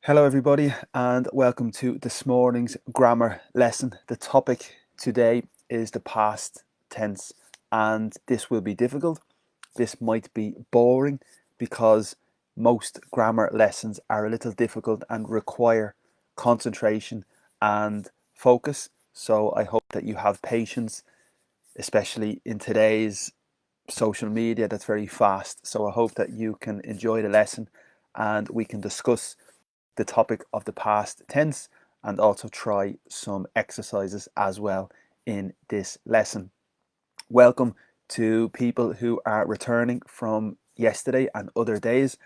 Hello, everybody, and welcome to this morning's grammar lesson. The topic today is the past tense, and this will be difficult. This might be boring because most grammar lessons are a little difficult and require concentration and focus. So, I hope that you have patience, especially in today's social media that's very fast. So, I hope that you can enjoy the lesson and we can discuss the topic of the past tense and also try some exercises as well in this lesson. Welcome to people who are returning from yesterday and other days,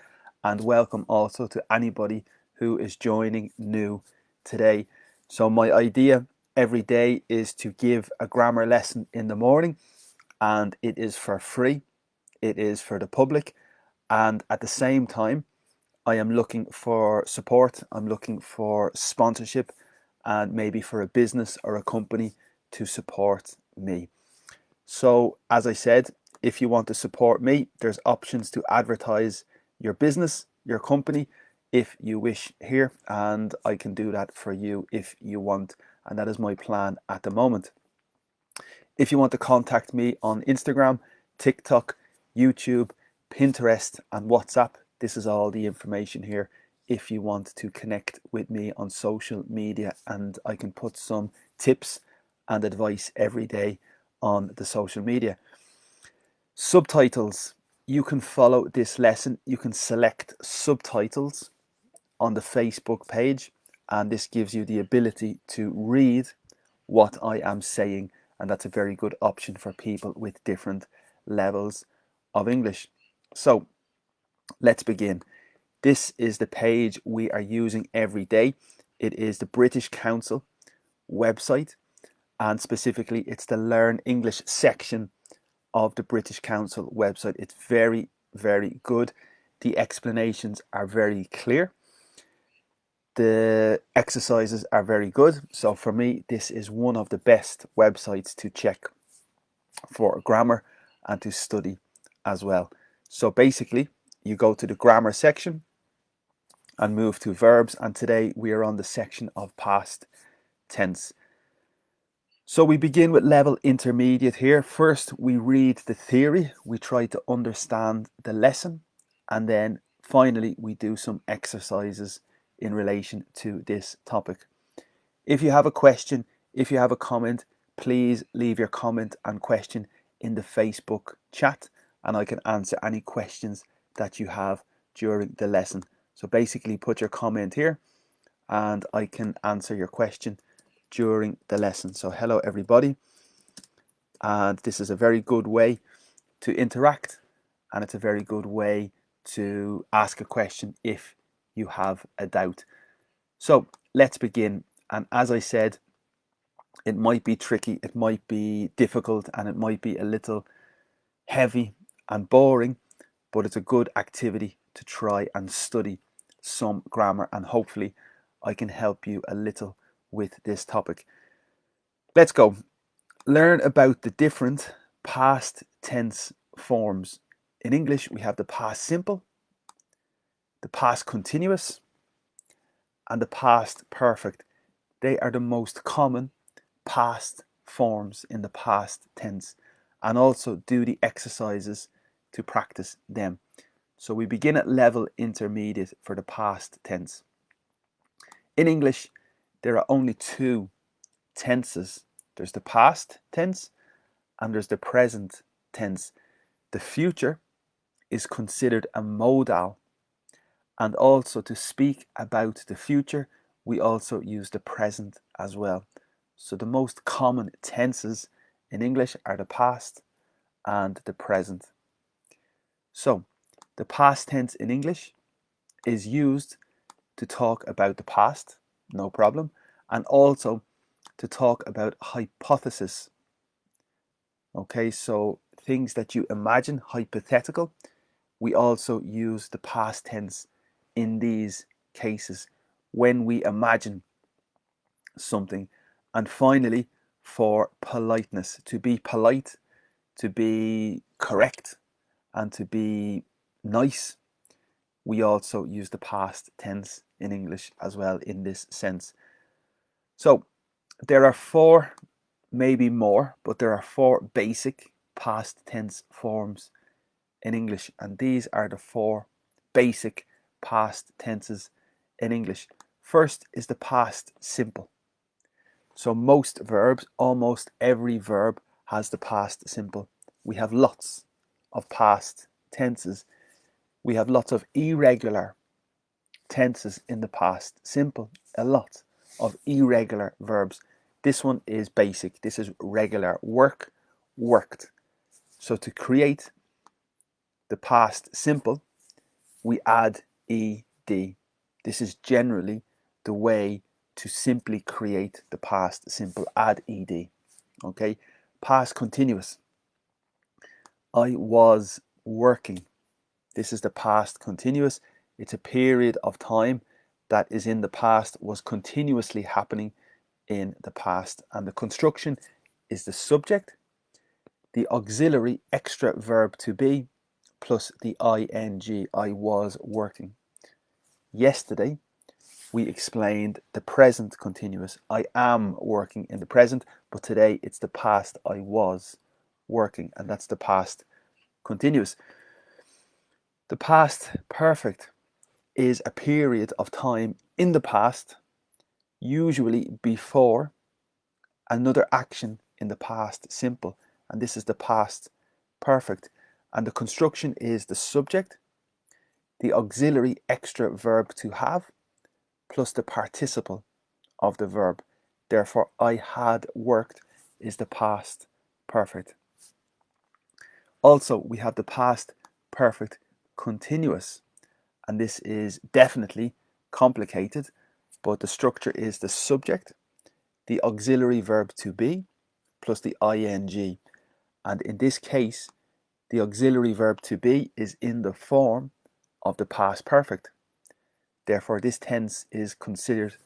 and welcome also to anybody who is joining new today. So, my idea every day is to give a grammar lesson in the morning, and it is for free, it is for the public, and at the same time, I am looking for support. I'm looking for sponsorship and maybe for a business or a company to support me. So, as I said, if you want to support me, there's options to advertise your business, your company, if you wish here, and I can do that for you if you want. And that is my plan at the moment. If you want to contact me on Instagram, TikTok, YouTube, Pinterest, and WhatsApp, this is all the information here if you want to connect with me on social media, and I can put some tips and advice every day on the social media. Subtitles. You can follow this lesson. You can select subtitles on the Facebook page, and this gives you the ability to read what I am saying, and that's a very good option for people with different levels of English. So let's begin. This is the page we are using every day. It is the British Council website, and specifically it's the Learn English section of the British Council website. It's very, very good. The explanations are very clear. The exercises are very good. So for me, this is one of the best websites to check for grammar and to study as well. So basically, you go to the grammar section and move to verbs. And today we are on the section of past tense. So we begin with level intermediate here. First, we read the theory. We try to understand the lesson. And then finally, we do some exercises in relation to this topic. If you have a question, if you have a comment, please leave your comment and question in the Facebook chat, and I can answer any questions that you have during the lesson. So basically put your comment here and I can answer your question during the lesson. So hello everybody, and this is a very good way to interact, and it's a very good way to ask a question if you have a doubt. So let's begin. And as I said, it might be tricky, it might be difficult, and it might be a little heavy and boring, but it's a good activity to try and study some grammar, and hopefully I can help you a little with this topic. Let's go. Learn about the different past tense forms. In English, we have the past simple, the past continuous, and the past perfect. They are the most common past forms in the past tense, and also do the exercises to practice them. So we begin at level intermediate for the past tense. In English, there are only two tenses. There's the past tense and there's the present tense. The future is considered a modal, and also to speak about the future, we also use the present as well. So the most common tenses in English are the past and the present. So the past tense in English is used to talk about the past, no problem, and also to talk about hypotheses. Okay, so things that you imagine, hypothetical, we also use the past tense in these cases when we imagine something. And finally, for politeness, to be polite, to be correct, and to be nice, we also use the past tense in English as well in this sense. So there are four, maybe more, but there are four basic past tense forms in English, and these are the four basic past tenses in English. First is the past simple. So most verbs, almost every verb has the past simple. We have lots of past tenses. We have lots of irregular tenses in the past simple, a lot of irregular verbs. This one is basic. This is regular. Work, worked. So to create the past simple, we add ed. This is generally the way to simply create the past simple. Add ed. Okay. Past continuous. I was working. This is the past continuous. It's a period of time that is in the past, was continuously happening in the past. And the construction is the subject, the auxiliary extra verb to be, plus the ing, I was working. Yesterday, we explained the present continuous. I am working in the present, but today it's the past, I was working, and that's the past continuous. The past perfect is a period of time in the past, usually before another action in the past simple, and this is the past perfect. And the construction is the subject, the auxiliary extra verb to have, plus the participle of the verb. Therefore, I had worked is the past perfect. Also, we have the past perfect continuous, and this is definitely complicated, but the structure is the subject, the auxiliary verb to be, plus the ing. And in this case, the auxiliary verb to be is in the form of the past perfect. Therefore, this tense is considered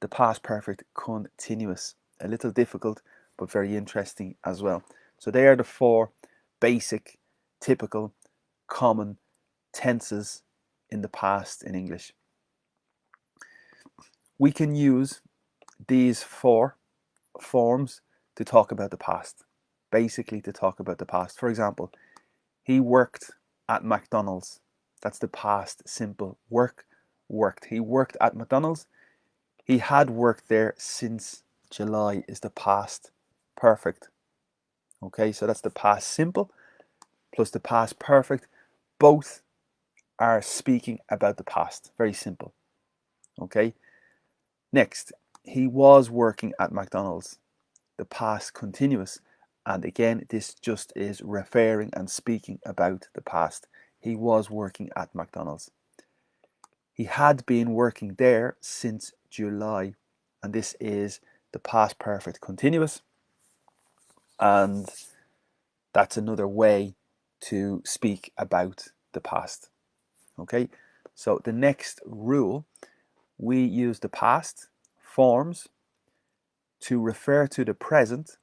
the past perfect continuous. A little difficult, but very interesting as well. So they are the four basic, typical, common tenses in the past in English. We can use these four forms to talk about the past. Basically, to talk about the past. For example, he worked at McDonald's. That's the past simple. Worked. He worked at McDonald's. He had worked there since July is the past perfect. Okay, so that's the past simple plus the past perfect. Both are speaking about the past. Very simple. Okay. Next, he was working at McDonald's. The past continuous. And again, this just is referring and speaking about the past. He was working at McDonald's. He had been working there since July. And this is the past perfect continuous. And that's another way to speak about the past. Okay, so the next rule, we use the past forms to refer to the present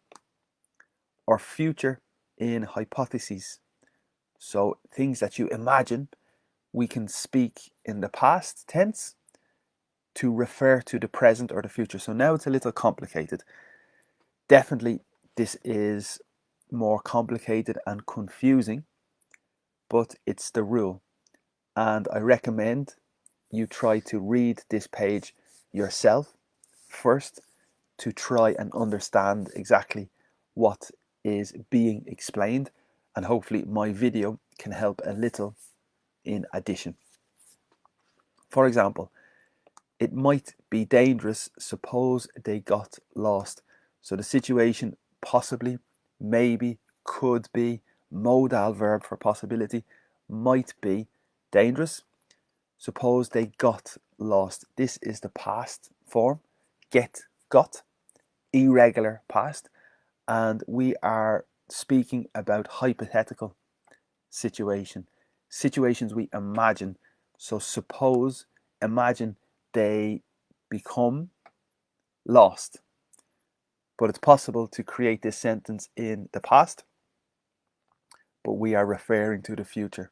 or future in hypotheses. So things that you imagine, we can speak in the past tense to refer to the present or the future. So now it's a little complicated. Definitely this is more complicated and confusing, but it's the rule. And I recommend you try to read this page yourself first to try and understand exactly what is being explained, and hopefully my video can help a little in addition. For example, it might be dangerous, suppose they got lost. So the situation possibly, maybe, could be, modal verb for possibility, might be dangerous. Suppose they got lost. This is the past form. Get, got, irregular past. And we are speaking about hypothetical situations we imagine. So suppose, imagine they become lost. But it's possible to create this sentence in the past, but we are referring to the future.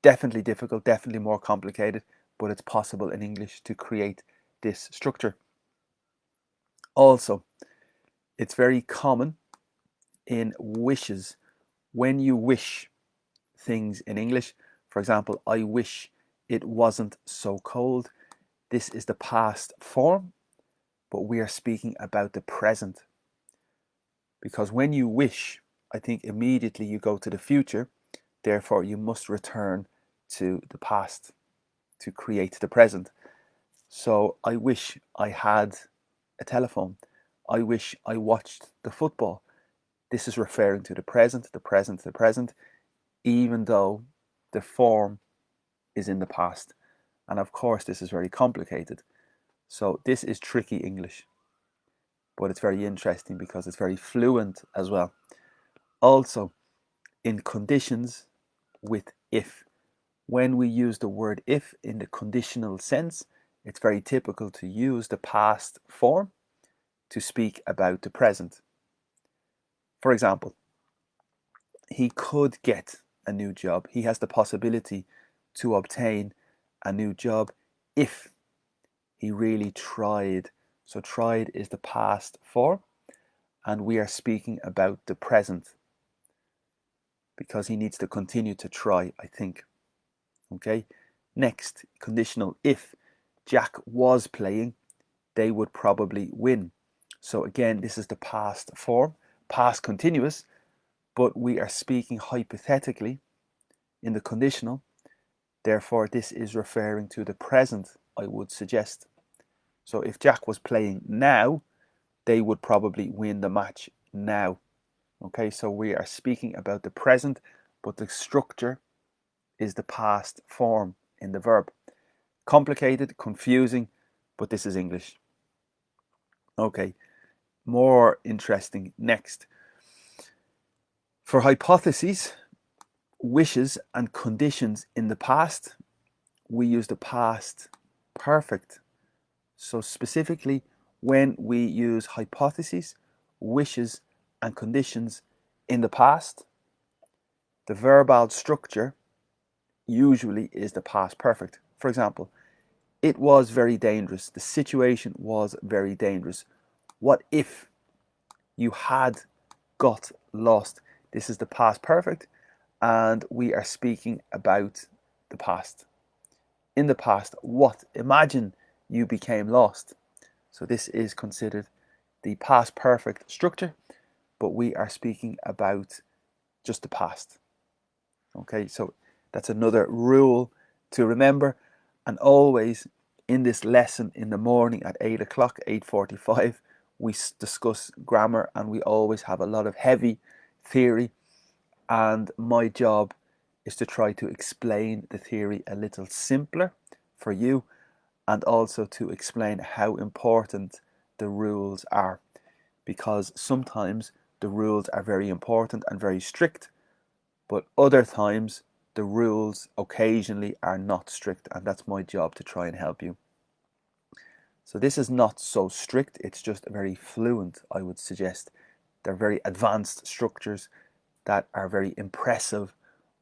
Definitely difficult, definitely more complicated, but it's possible in English to create this structure. Also, it's very common in wishes. When you wish things in English, for example, I wish it wasn't so cold. This is the past form, but we are speaking about the present. Because when you wish, I think immediately you go to the future, therefore you must return to the past to create the present. So I wish I had a telephone. I wish I watched the football. This is referring to the present, the present, the present, even though the form is in the past. And of course, this is very complicated. So this is tricky English, but it's very interesting because it's very fluent as well. Also, in conditions with if, when we use the word if in the conditional sense, it's very typical to use the past form to speak about the present. For example, he could get a new job. He has the possibility to obtain a new job if he really tried. So tried is the past form, and we are speaking about the present because he needs to continue to try, I think. Okay. Next, conditional if Jack was playing, they would probably win. So again, this is the past form, past continuous, but we are speaking hypothetically in the conditional. Therefore, this is referring to the present, I would suggest. So if Jack was playing now, they would probably win the match now. Okay, so we are speaking about the present, but the structure is the past form in the verb. Complicated, confusing, but this is English. Okay, more interesting next. For hypotheses, wishes, and conditions in the past, we use the past perfect. So specifically, when we use hypotheses, wishes, and conditions in the past, the verbal structure usually is the past perfect. For example, it was very dangerous. The situation was very dangerous. What if you had got lost? This is the past perfect, and we are speaking about the past. In the past, what? Imagine you became lost. So this is considered the past perfect structure, but we are speaking about just the past. Okay, so that's another rule to remember. And always in this lesson in the morning at 8 o'clock, 8:45, we discuss grammar, and we always have a lot of heavy theory. And my job is to try to explain the theory a little simpler for you, and also to explain how important the rules are, because sometimes the rules are very important and very strict, but other times the rules occasionally are not strict, and that's my job to try and help you. So this is not so strict, it's just very fluent, I would suggest. They're very advanced structures that are very impressive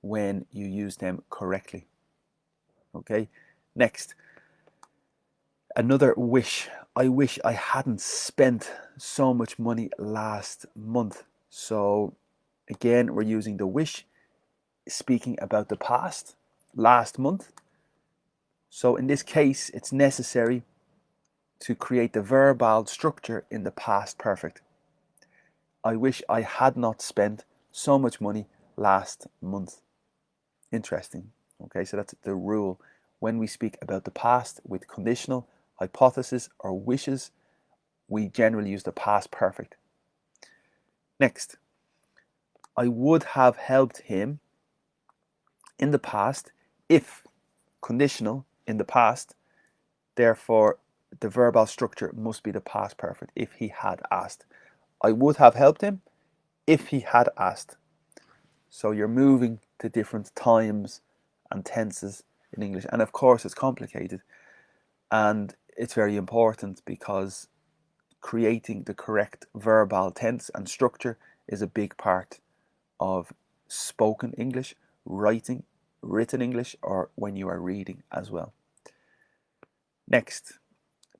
when you use them correctly. Okay, next. Another wish. I wish I hadn't spent so much money last month. So again, we're using the wish, speaking about the past, last month. So in this case, it's necessary to create the verbal structure in the past perfect. I wish I had not spent so much money last month. Interesting. Okay, so that's the rule. When we speak about the past with conditional, hypothesis, or wishes, we generally use the past perfect. Next, I would have helped him in the past if, conditional, in the past, therefore the verbal structure must be the past perfect, if he had asked. I would have helped him if he had asked. So you're moving to different times and tenses in English. And of course, it's complicated. And it's very important because creating the correct verbal tense and structure is a big part of spoken English, writing written English or when you are reading as well. Next,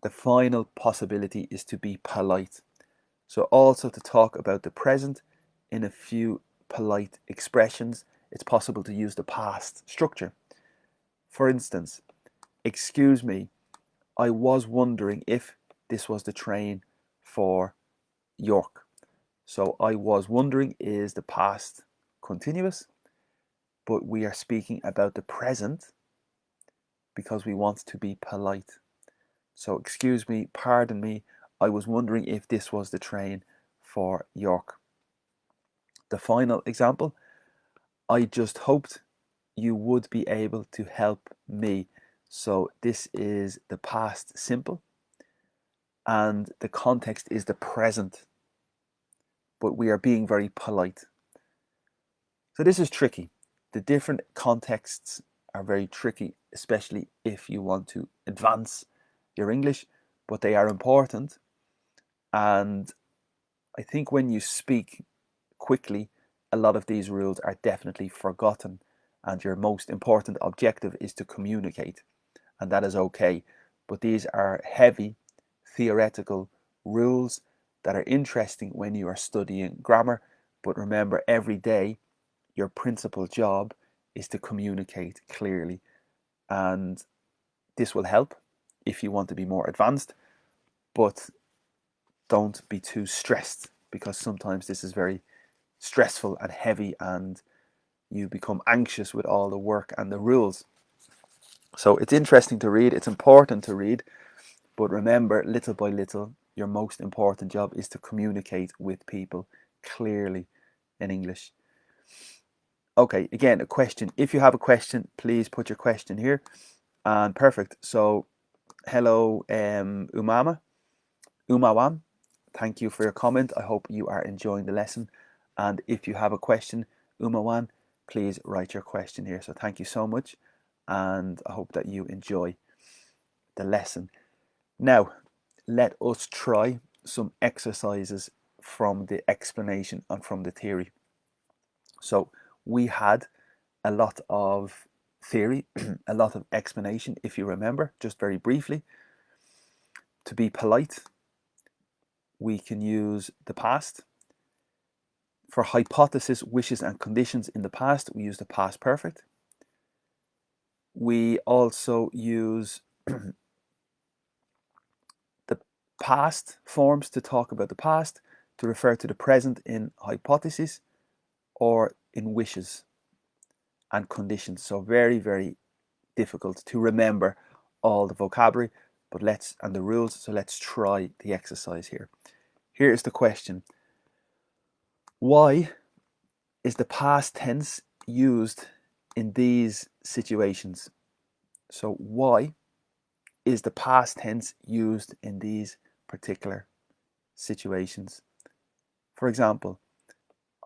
the final possibility is to be polite. So also to talk about the present in a few polite expressions, it's possible to use the past structure. For instance, excuse me, I was wondering if this was the train for York. So I was wondering is the past continuous, but we are speaking about the present because we want to be polite. So excuse me, pardon me, I was wondering if this was the train for York. The final example, I just hoped you would be able to help me. So this is the past simple and the context is the present, but we are being very polite. So this is tricky. The different contexts are very tricky, especially if you want to advance your English, but they are important. And I think when you speak quickly, a lot of these rules are definitely forgotten, and your most important objective is to communicate, and that is okay. But these are heavy theoretical rules that are interesting when you are studying grammar. But remember, every day your principal job is to communicate clearly, and this will help if you want to be more advanced, but don't be too stressed because sometimes this is very stressful and heavy and you become anxious with all the work and the rules. So it's interesting to read, it's important to read, but remember, little by little, your most important job is to communicate with people clearly in English. Okay, again, a question. If you have a question, please put your question here. And perfect. So, hello, Umawan. Thank you for your comment. I hope you are enjoying the lesson. And if you have a question, Umawan, please write your question here. So thank you so much. And I hope that you enjoy the lesson. Now, let us try some exercises from the explanation and from the theory. So we had a lot of theory, a lot of explanation, if you remember, just very briefly. To be polite, we can use the past. For hypothesis, wishes, and conditions in the past, we use the past perfect. We also use the past forms to talk about the past, to refer to the present in hypothesis or in wishes and conditions. So very, very difficult to remember all the vocabulary, but and the rules. So let's try the exercise here. Here is the question. Why is the past tense used in these situations? So why is the past tense used in these particular situations? For example,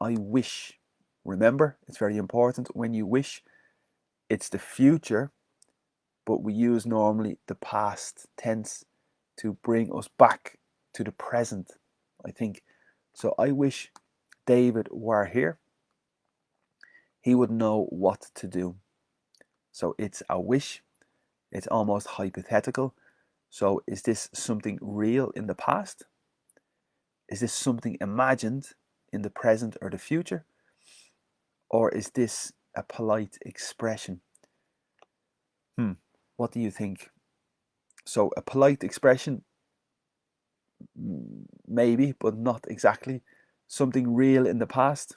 I wish. Remember, it's very important when you wish, it's the future, but we use normally the past tense to bring us back to the present, I think. So I wish David were here. He would know what to do. So it's a wish. It's almost hypothetical. So is this something real in the past? Is this something imagined in the present or the future? Or is this a polite expression? What do you think? So a polite expression, maybe, but not exactly. Something real in the past?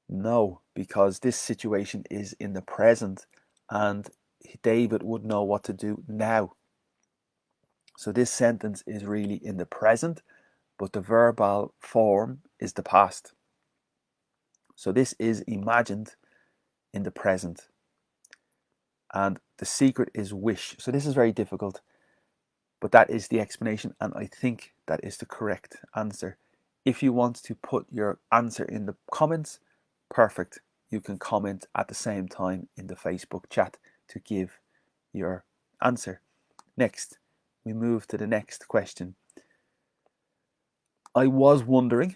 No, because this situation is in the present and David would know what to do now. So this sentence is really in the present, but the verbal form is the past. So this is imagined in the present. And the secret is wish. So this is very difficult, but that is the explanation, and I think that is the correct answer. If you want to put your answer in the comments, perfect. You can comment at the same time in the Facebook chat to give your answer. Next, we move to the next question. I was wondering,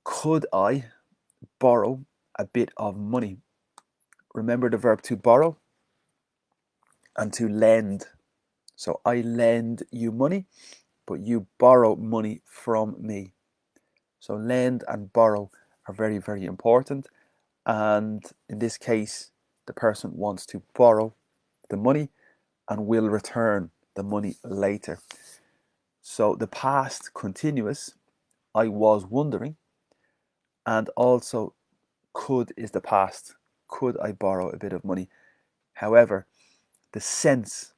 could I borrow a bit of money? remember the verb to borrow and to lend. So I lend you money, but you borrow money from me. So lend and borrow are very, very important. And in this case, the person wants to borrow the money and will return the money later. So the past continuous, I was wondering, and also could is the past. Could I borrow a bit of money? However, the sense,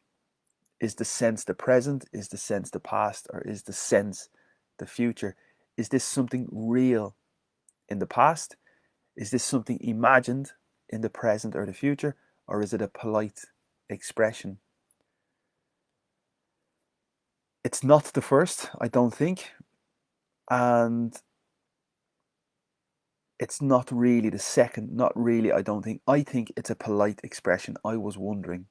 is the sense the present? Is the sense the past? Or is the sense the future? Is this something real in the past? Is this something imagined in the present or the future? Or is it a polite expression? It's not the first, I don't think. And it's not really the second, not really, I don't think. I think it's a polite expression. I was wondering.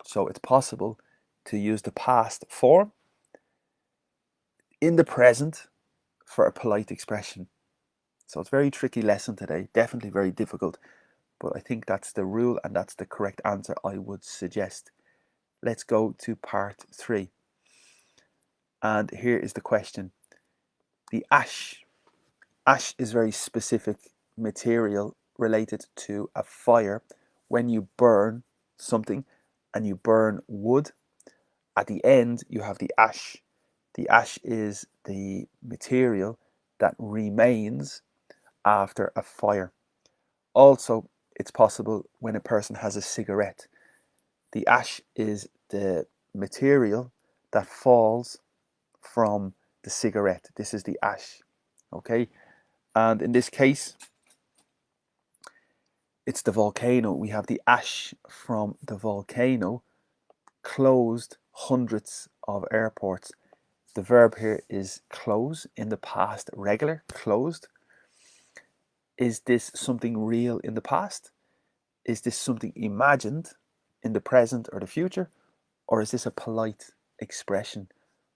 So it's possible to use the past form in the present for a polite expression. So it's a very tricky lesson today, definitely very difficult, but I think that's the rule and that's the correct answer I would suggest. Let's go to part 3. And here is the question. The ash. Ash is very specific material related to a fire. When you burn something and you burn wood, at the end you have the ash. The ash is the material that remains after a fire. Also, it's possible when a person has a cigarette. The ash is the material that falls from the cigarette. This is the ash. Okay? And in this case, it's the volcano. We have the ash from the volcano closed hundreds of airports. The verb here is close in the past regular, closed. Is this something real in the past? Is this something imagined in the present or the future? Or is this a polite expression?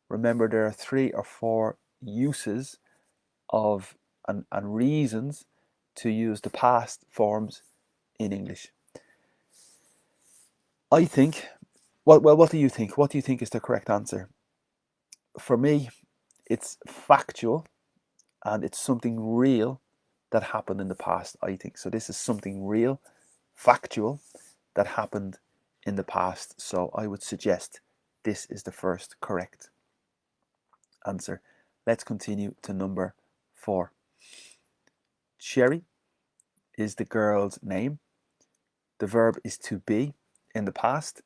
Remember, there are 3 or 4 uses of and reasons to use the past forms in English. I think, well, what do you think? What do you think is the correct answer? For me, it's factual and it's something real that happened in the past, I think. So this is something real, factual, that happened in the past. So I would suggest this is the first correct answer. Let's continue to number 4. Sherry is the girl's name. The verb is to be in the past.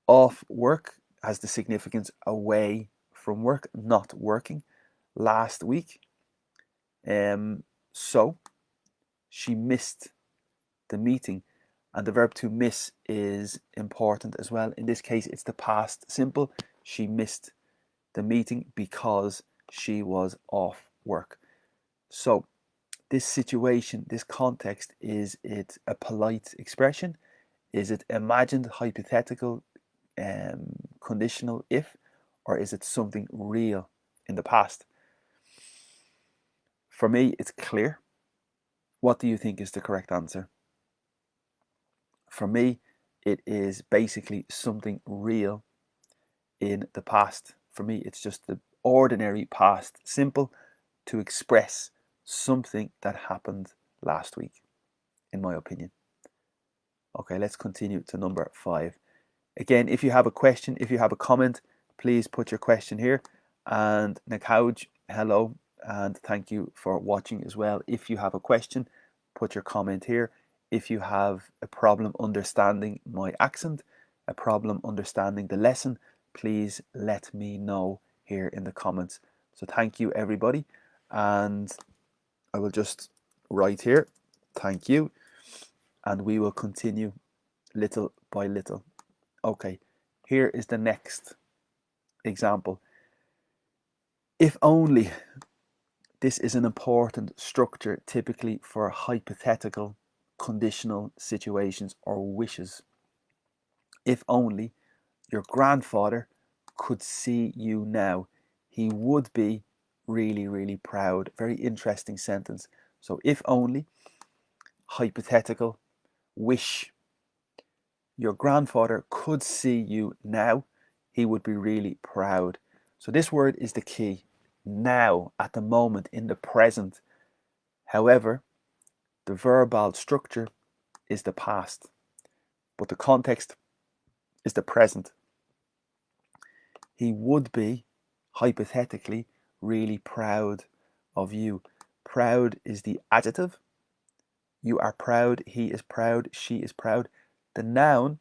Off work has the significance away from work, not working. Last week, so she missed the meeting, and the verb to miss is important as well. In this case, it's the past simple. She missed the meeting because she was off work. So this situation, this context, is it a polite expression? Is it imagined, hypothetical, conditional if, or is it something real in the past? For me, it's clear. What do you think is the correct answer? For me, it is basically something real in the past. For me, it's just the ordinary past simple to express something that happened last week, in my opinion. Okay, let's continue to number 5. Again, if you have a question, if you have a comment, please put your question here. And Nakauj, hello, and thank you for watching as well. If you have a question, put your comment here. If you have a problem understanding my accent, a problem understanding the lesson, please let me know here in the comments. So thank you, everybody. And I will just write here, thank you. And we will continue little by little. Okay, here is the next example. If only. This is an important structure typically for hypothetical, conditional situations or wishes. If only your grandfather could see you now, he would be really, really proud. Very interesting sentence. So if only, hypothetical, wish. Your grandfather could see you now. He would be really proud. So this word is the key. Now, at the moment, in the present. However, the verbal structure is the past, but the context is the present. He would be, hypothetically, really proud of you. Proud is the adjective. You are proud, he is proud, she is proud. The noun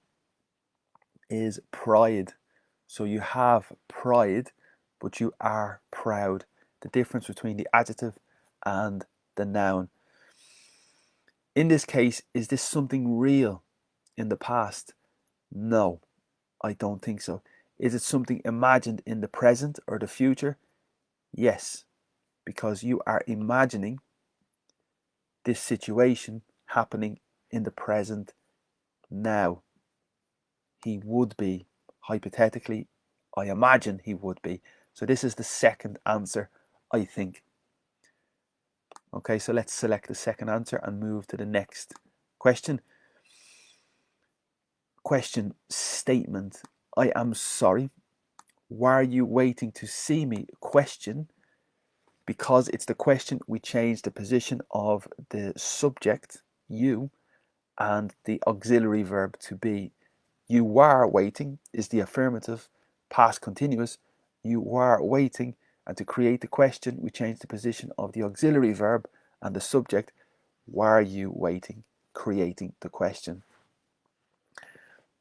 is pride. So you have pride, but you are proud. The difference between the adjective and the noun. In this case, is this something real in the past? No, I don't think so. Is it something imagined in the present or the future? Yes, because you are imagining this situation happening in the present now. He would be, hypothetically, I imagine he would be. So this is the second answer, I think. Okay, so let's select the second answer and move to the next question. Question statement. I am sorry. Why are you waiting to see me? Question. Because it's the question, we change the position of the subject, you, and the auxiliary verb to be. You were waiting is the affirmative, past continuous. You were waiting, and to create the question, we change the position of the auxiliary verb and the subject. Were you waiting? Creating the question.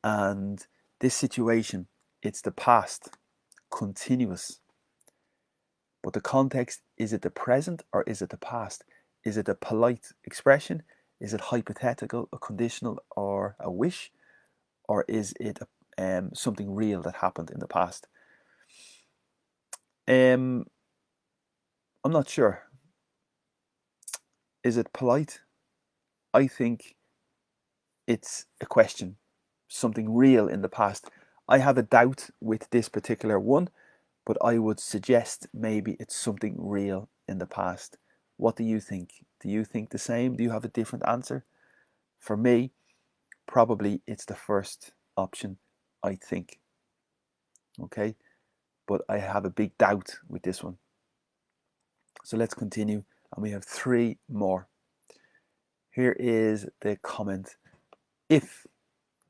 And this situation, it's the past, continuous. But the context, is it the present or is it the past? Is it a polite expression? Is it hypothetical, a conditional, or a wish? Or is it something real that happened in the past? I'm not sure. Is it polite? I think it's a question, something real in the past. I have a doubt with this particular one, but I would suggest maybe it's something real in the past. What do you think? Do you think the same? Do you have a different answer? For me, probably it's the first option, I think. Okay, but I have a big doubt with this one. So let's continue, and we have three more. Here is the comment. If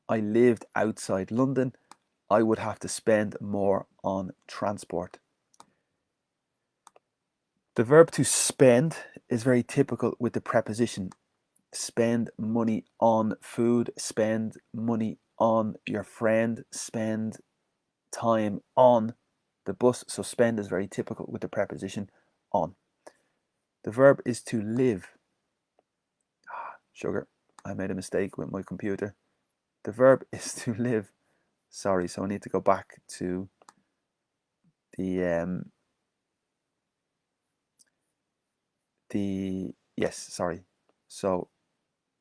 I lived outside London, I would have to spend more on transport. The verb to spend is very typical with the preposition. Spend money on food, spend money on your friend, spend time on the bus. So spend is very typical with the preposition on. The verb is to live. Sugar, I made a mistake with my computer. The verb is to live. Sorry, so I need to go back to the yes, sorry. So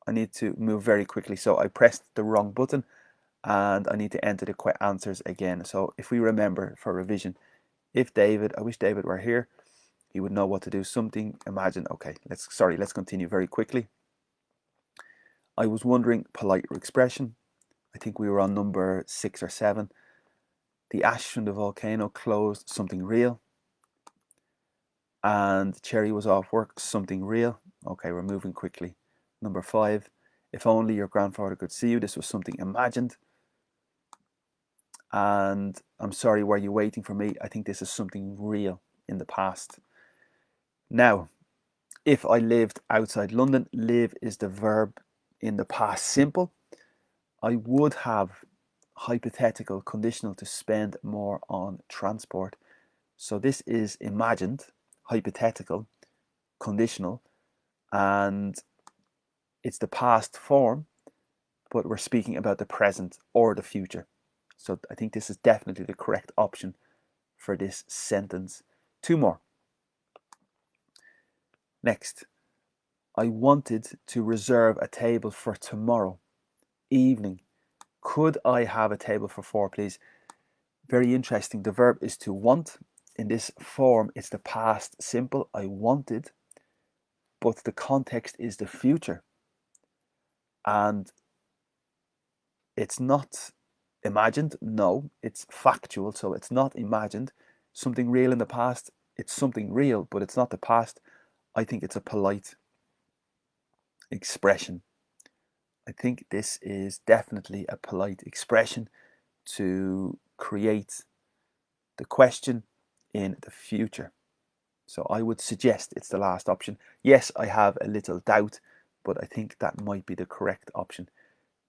I need to move very quickly. So I pressed the wrong button and I need to enter the answers again. So if we remember for revision, if David, I wish David were here, he would know what to do. Something, imagine. Okay, let's continue very quickly. I was wondering, polite expression. I think we were on number 6 or 7. The ash from the volcano closed, something real. And Cherry was off work, something real. Okay, we're moving quickly. Number 5, if only your grandfather could see you, this was something imagined. And I'm sorry, were you waiting for me? I think this is something real in the past. Now, if I lived outside London, live is the verb in the past simple. I would have hypothetical conditional to spend more on transport. So this is imagined, hypothetical, conditional, and it's the past form, but we're speaking about the present or the future. So I think this is definitely the correct option for this sentence. 2 more. Next, I wanted to reserve a table for tomorrow evening. Could I have a table for 4, please? Very interesting. The verb is to want. In this form, it's the past simple. I wanted, but the context is the future. And It's not imagined, no, it's factual, so it's not imagined. Something real in the past, it's something real, but it's not the past. I think it's a polite expression. I think this is definitely a polite expression to create the question in the future. So I would suggest it's the last option. Yes, I have a little doubt, but I think that might be the correct option.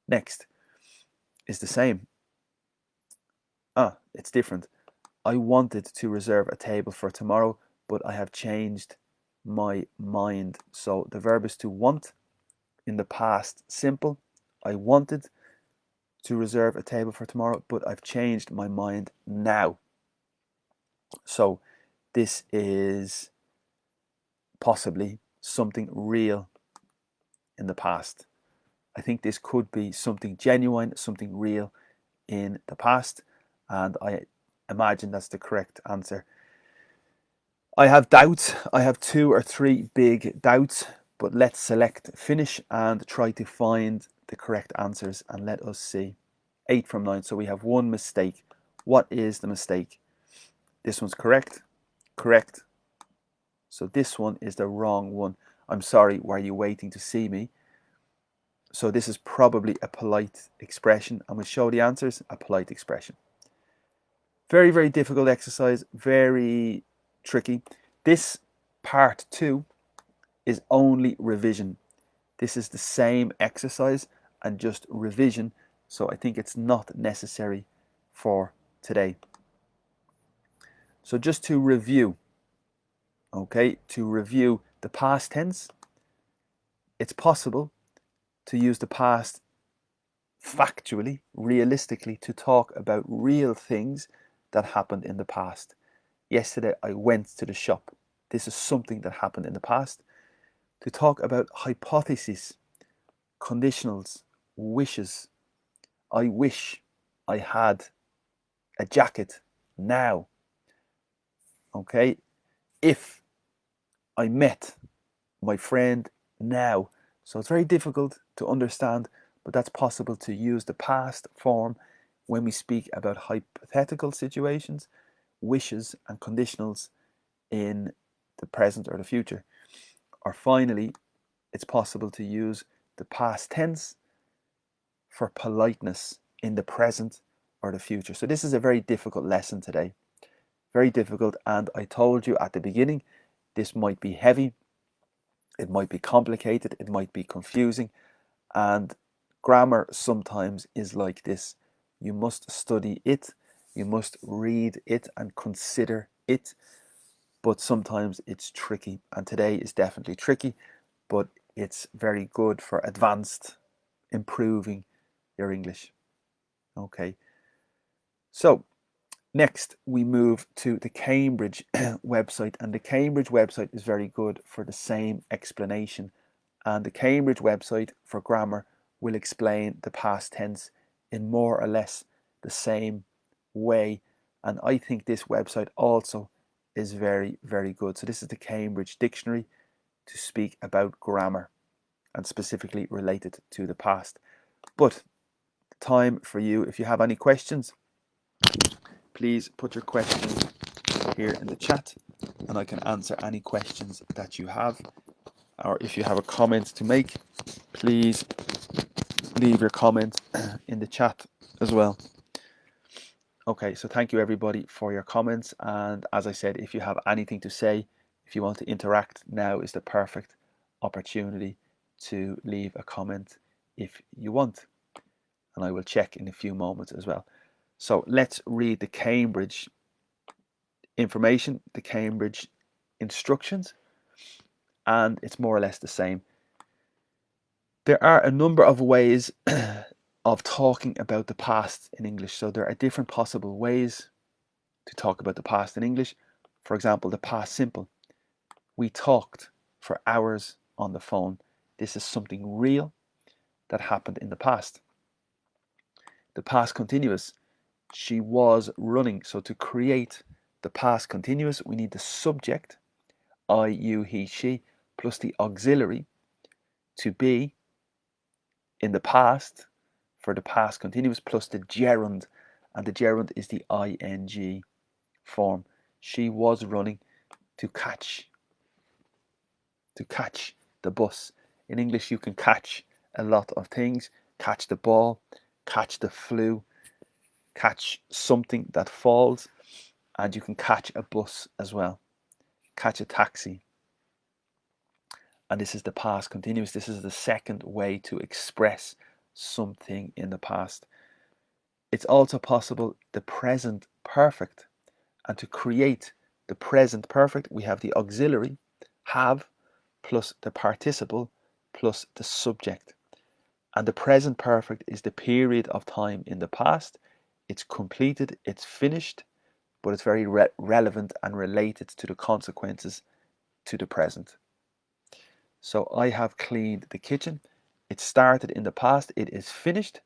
Next is the same. It's different. I wanted to reserve a table for tomorrow, but I have changed my mind. So the verb is to want in the past simple. I wanted to reserve a table for tomorrow, but I've changed my mind now. So this is possibly something real in the past. I think this could be something genuine, something real in the past, and I imagine that's the correct answer. I have doubts. I have 2 or 3 big doubts, but let's select finish and try to find the correct answers, and let us see. 8 from 9, so we have 1 mistake. What is the mistake? This one's correct. Correct. So this one is the wrong one. I'm sorry, were you waiting to see me? So this is probably a polite expression, and we'll show the answers. A polite expression. Very, very difficult exercise, very tricky. This part 2 is only revision. This is the same exercise and just revision, so I think it's not necessary for today. So just to review, okay, to review the past tense, it's possible to use the past factually, realistically, to talk about real things that happened in the past. Yesterday I went to the shop. This is something that happened in the past. To talk about hypotheses, conditionals, wishes. I wish I had a jacket now. Okay? If I met my friend now. So it's very difficult to understand, but that's possible to use the past form when we speak about hypothetical situations, wishes, and conditionals in the present or the future. Or finally, it's possible to use the past tense for politeness in the present or the future. So this is a very difficult lesson today. Very difficult, and I told you at the beginning, this might be heavy, it might be complicated, it might be confusing, and grammar sometimes is like this. You must study it, you must read it and consider it, but sometimes it's tricky, and today is definitely tricky, but it's very good for advanced improving your English. Okay, so next we move to the Cambridge website, and the Cambridge website is very good for the same explanation, and the Cambridge website for grammar will explain the past tense in more or less the same way, and I think this website also is very, very good. So this is the Cambridge Dictionary to speak about grammar and specifically related to the past. But time for you, if you have any questions, please put your questions here in the chat and I can answer any questions that you have. Or if you have a comment to make, please leave your comment in the chat as well. Okay, so thank you everybody for your comments, and as I said, if you have anything to say, if you want to interact, now is the perfect opportunity to leave a comment if you want, and I will check in a few moments as well. So let's read the Cambridge information, the Cambridge instructions, and it's more or less the same. There are a number of ways of talking about the past in English. So there are different possible ways to talk about the past in English. For example, the past simple. We talked for hours on the phone. This is something real that happened in the past. The past continuous. She was running. So to create the past continuous, we need the subject, I, you, he, she, plus the auxiliary to be in the past for the past continuous plus the gerund, and the gerund is the ing form. She was running to catch the bus. In English, you can catch a lot of things. Catch the ball, catch the flu, catch something that falls, and you can catch a bus as well. Catch a taxi. And this is the past continuous. This is the second way to express something in the past. It's also possible the present perfect. And to create the present perfect, we have the auxiliary, have, plus the participle, plus the subject. And the present perfect is the period of time in the past. It's completed, it's finished, but it's very relevant and related to the consequences to the present. So I have cleaned the kitchen. It started in the past, it is finished,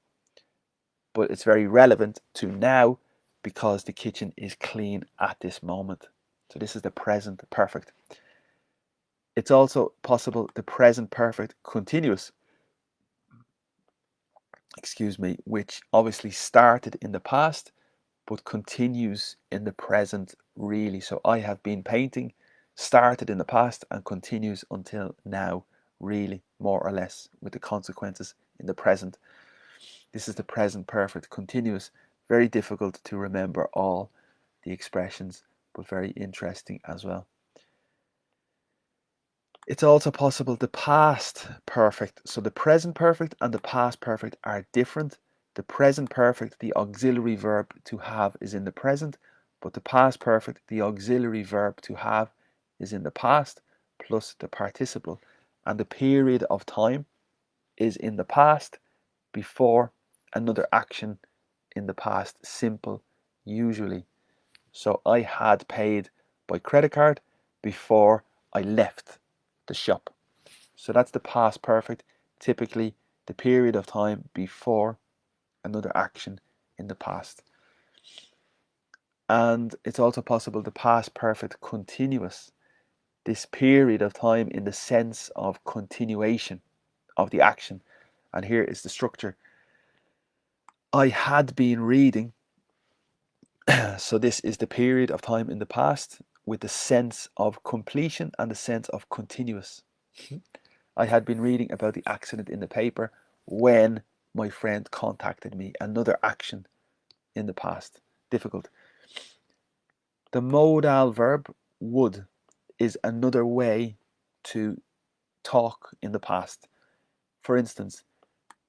but it's very relevant to now because the kitchen is clean at this moment. So this is the present perfect. It's also possible the present perfect continuous, which obviously started in the past but continues in the present really. So I have been painting, started in the past and continues until now really, more or less, with the consequences in the present. This is the present perfect continuous. Very difficult to remember all the expressions, but very interesting as well. It's also possible the past perfect. So the present perfect and the past perfect are different. The present perfect, the auxiliary verb to have is in the present, but the past perfect, the auxiliary verb to have is in the past, plus the participle. And the period of time is in the past before another action in the past, simple, usually. So I had paid by credit card before I left the shop. So that's the past perfect, typically the period of time before another action in the past. And it's also possible the past perfect continuous, this period of time in the sense of continuation of the action. And here is the structure. I had been reading. So this is the period of time in the past with the sense of completion and the sense of continuous. I had been reading about the accident in the paper when my friend contacted me. Another action in the past. Difficult. The modal verb would is another way to talk in the past. For instance,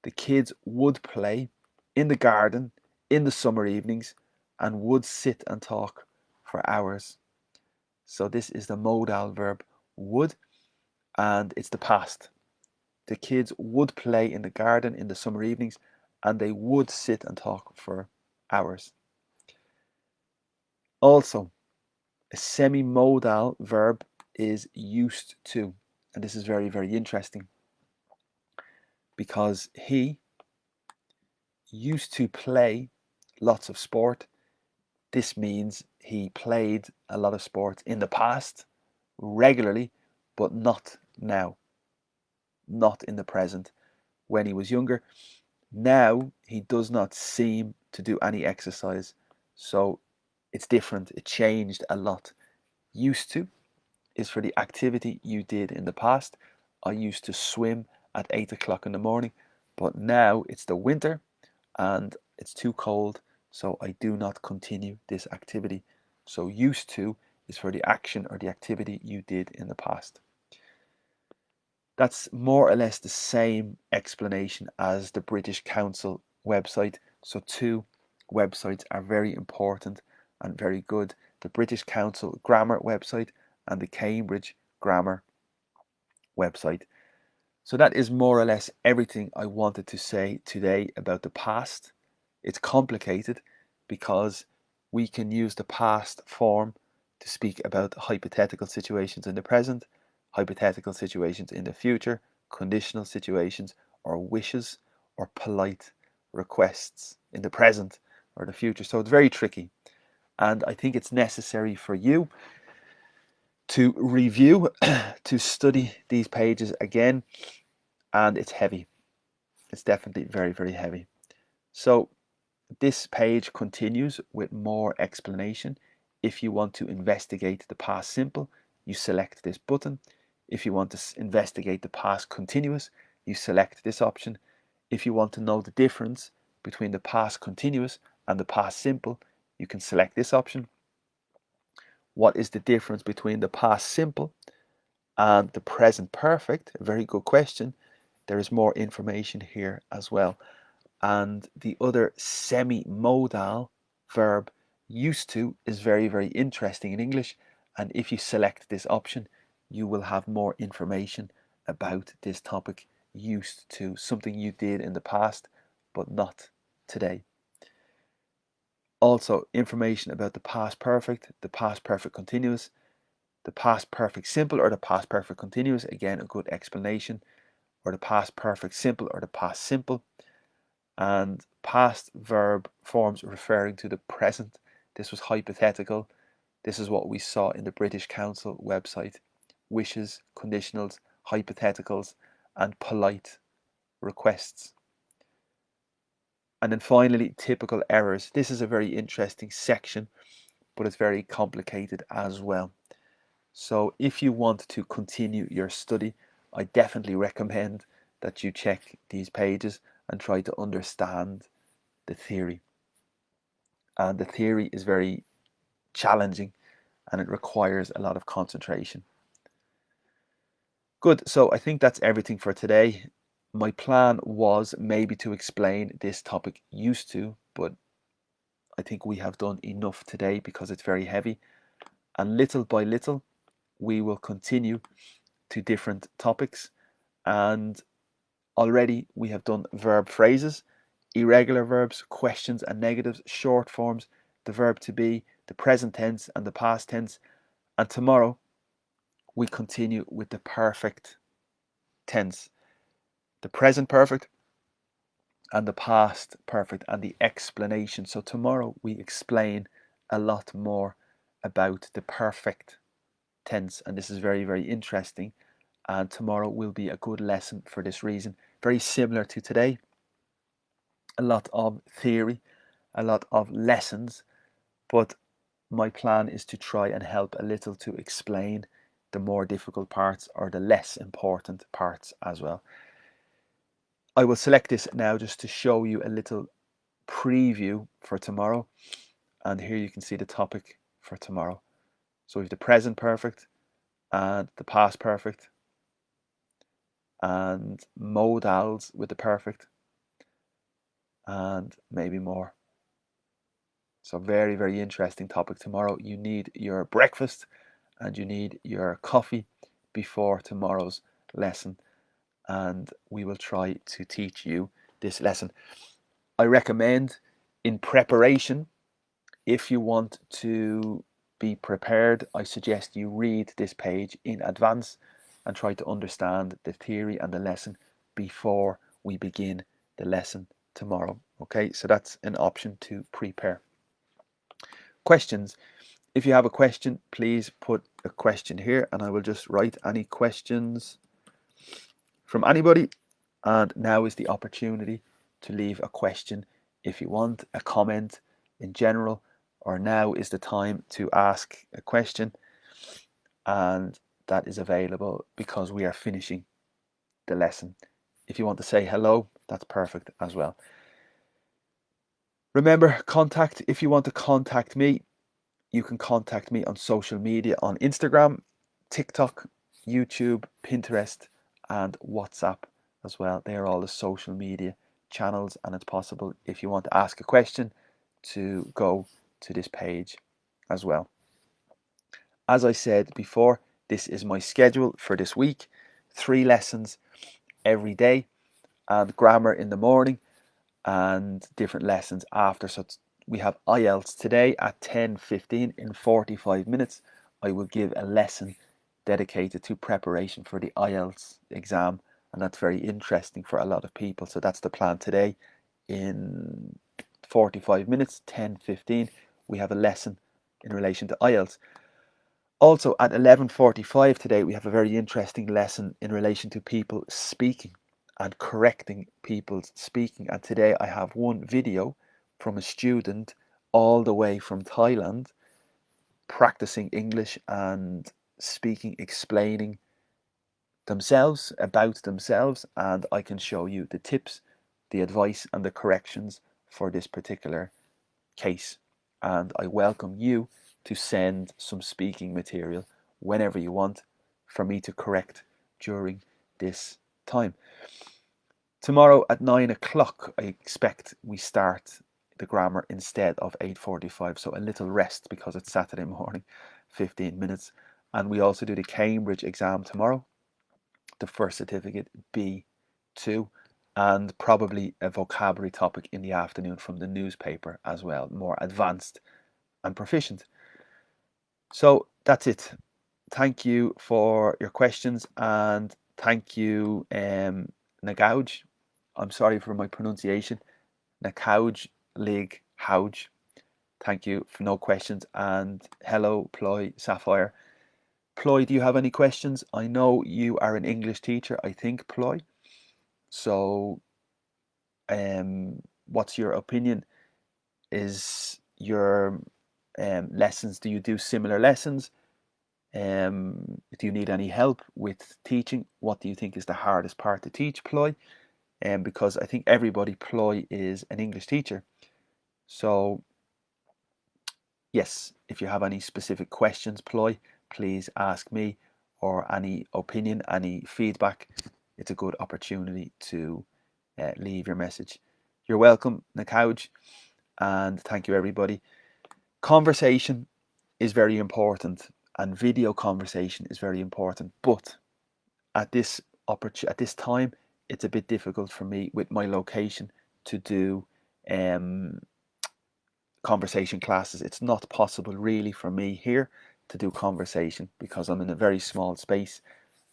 the kids would play in the garden in the summer evenings and would sit and talk for hours. So this is the modal verb would, and it's the past. The kids would play in the garden in the summer evenings and they would sit and talk for hours. Also, a semi-modal verb is used to, and this is very, very interesting because he used to play lots of sport. This means he played a lot of sports in the past regularly, but not now, not in the present when he was younger. Now he does not seem to do any exercise, so it's different. It changed a lot. Used to is for the activity you did in the past. I used to swim at 8 o'clock in the morning, but now it's the winter and it's too cold, so I do not continue this activity. So used to is for the action or the activity you did in the past. That's more or less the same explanation as the British Council website. So two websites are very important and very good. The British Council Grammar website and the Cambridge Grammar website. So that is more or less everything I wanted to say today about the past. It's complicated because we can use the past form to speak about hypothetical situations in the present, hypothetical situations in the future, conditional situations, or wishes, or polite requests in the present or the future. So it's very tricky. And I think it's necessary for you to review, to study these pages again. And it's heavy. It's definitely very, very heavy. So this page continues with more explanation. If you want to investigate the past simple, you select this button. If you want to investigate the past continuous, you select this option. If you want to know the difference between the past continuous and the past simple, you can select this option. What is the difference between the past simple and the present perfect? A very good question. There is more information here as well. And the other semi-modal verb, used to, is very, very interesting in English. And if you select this option, you will have more information about this topic, used to, something you did in the past, but not today. Also, information about the past perfect, the past perfect continuous, the past perfect simple or the past perfect continuous. Again, a good explanation. Or the past perfect simple or the past simple. And past verb forms referring to the present. This was hypothetical. This is what we saw in the British Council website. Wishes, conditionals, hypotheticals, and polite requests. And then finally, typical errors. This is a very interesting section, but it's very complicated as well. So if you want to continue your study, I definitely recommend that you check these pages and try to understand the theory. And the theory is very challenging and it requires a lot of concentration. Good, so I think that's everything for today. My plan was maybe to explain this topic used to, but I think we have done enough today because it's very heavy. And little by little, we will continue to different topics. And already we have done verb phrases, irregular verbs, questions and negatives, short forms, the verb to be, the present tense and the past tense. And tomorrow we continue with the perfect tense, the present perfect and the past perfect and the explanation. So tomorrow we explain a lot more about the perfect tense, and this is very, very interesting. And tomorrow will be a good lesson for this reason. Very similar to today. A lot of theory, a lot of lessons, but my plan is to try and help a little to explain the more difficult parts or the less important parts as well. I will select this now just to show you a little preview for tomorrow. And here you can see the topic for tomorrow. So we have the present perfect and the past perfect and modals with the perfect and maybe more. So very, very interesting topic tomorrow. You need your breakfast and you need your coffee before tomorrow's lesson. And we will try to teach you this lesson. I recommend in preparation, if you want to be prepared, I suggest you read this page in advance and try to understand the theory and the lesson before we begin the lesson tomorrow. Okay, so that's an option to prepare. Questions. If you have a question, please put a question here and I will just write any questions from anybody. And now is the opportunity to leave a question if you want, a comment in general, or now is the time to ask a question. And that is available because we are finishing the lesson. If you want to say hello, that's perfect as well. Remember, contact. If you want to contact me, you can contact me on social media on Instagram, TikTok, YouTube, Pinterest, and WhatsApp as well. They are all the social media channels, and it's possible if you want to ask a question to go to this page as well. As I said before, this is my schedule for this week. 3 lessons every day and grammar in the morning and different lessons after. So we have IELTS today at 10:15 in 45 minutes. I will give a lesson dedicated to preparation for the IELTS exam, and that's very interesting for a lot of people. So that's the plan today. In 45 minutes, 10:15, we have a lesson in relation to IELTS. Also at 11:45 today, we have a very interesting lesson in relation to people speaking. and correcting people's speaking. And today I have one video from a student all the way from Thailand practicing English and speaking, explaining themselves, about themselves, and I can show you the tips, the advice and the corrections for this particular case. And I welcome you to send some speaking material whenever you want for me to correct during this time. Tomorrow at 9 o'clock, I expect we start the grammar instead of 8:45, so a little rest because it's Saturday morning, 15 minutes. And we also do the Cambridge exam tomorrow, the first certificate B2, and probably a vocabulary topic in the afternoon from the newspaper as well, more advanced and proficient. So that's it. Thank you for your questions, and thank you, Nagauj. I'm sorry for my pronunciation. Nakauj Lig Hauj. Thank you for no questions. And hello, Ploy Sapphire. Ploy, do you have any questions? I know you are an English teacher, I think, Ploy. So, what's your opinion? Is your lessons, do you do similar lessons? Do you need any help with teaching? What do you think is the hardest part to teach, Ploy? Because I think everybody, Ploy, is an English teacher. So, yes, if you have any specific questions, Ploy, please ask me, or any opinion, any feedback. It's a good opportunity to leave your message. You're welcome, Nakauj, and thank you, everybody. Conversation is very important, and video conversation is very important, but at this time, it's a bit difficult for me with my location to do conversation classes. It's not possible really for me here to do conversation because I'm in a very small space,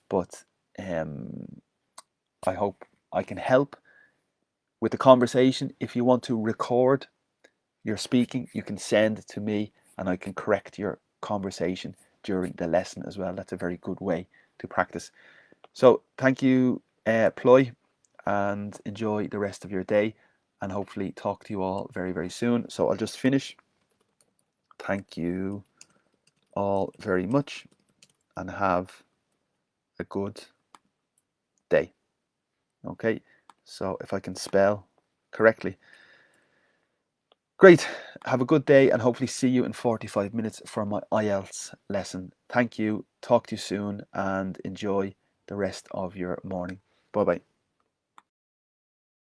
but I hope I can help with the conversation. If you want to record your speaking, you can send it to me and I can correct your conversation during the lesson as well. That's a very good way to practice. So thank you, Ploy, and enjoy the rest of your day, and hopefully talk to you all very, very soon. So I'll just finish. Thank you all very much and have a good day. Okay, so if I can spell correctly. Great. Have a good day and hopefully see you in 45 minutes for my IELTS lesson. Thank you. Talk to you soon and enjoy the rest of your morning. Bye bye.